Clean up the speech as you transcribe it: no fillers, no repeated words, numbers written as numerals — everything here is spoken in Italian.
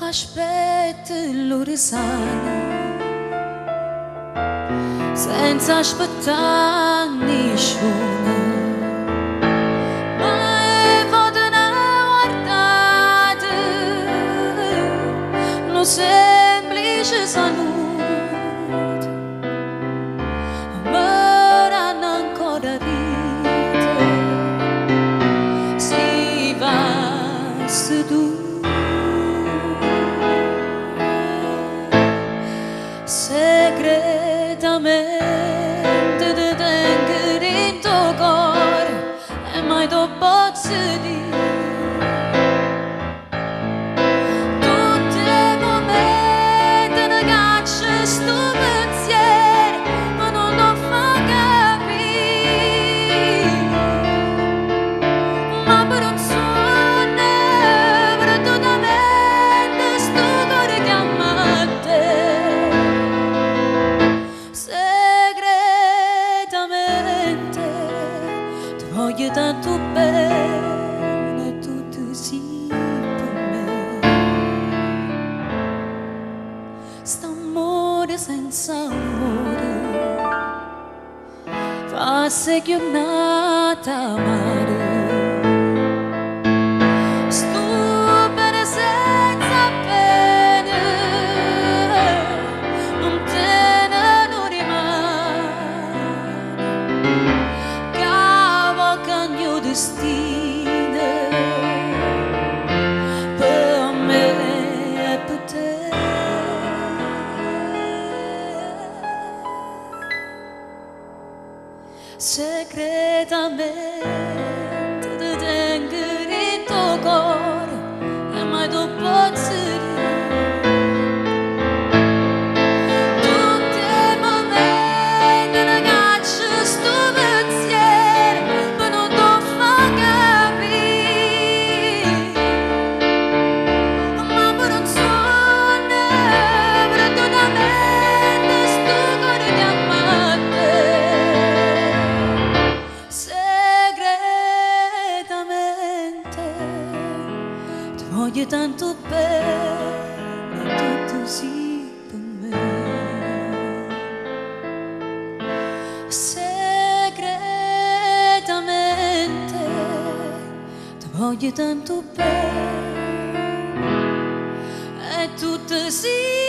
aspetta l'Ursana senza aspettare nessuno, ma vado a guardare lo semplice saluto, ma non ancora vita si va seduto. Segretamente ti tengo dentro cuore e mai ti posso dire tutti i momenti ne caccia sto pensiero ma non lo fa capire, ma per un sogno perdutamente sto cuore chiama a te. Voglio tanto bene, tutto sì per me. St'amore senza amore fa se giornata amare. Stupere senza pena, non te ne rimane. Destino per me e per te. Segretamente ti tengo dentro cuore e mai ti posso dire tutti i momenti ne caccia sto pensiero ma non ti fa capire, ma per un sogno perdutamente sto cuore chiama a te. Segretamente ti voglio tanto bene, tutto sì per me. Segretamente ti voglio tanto bene e tutto sì.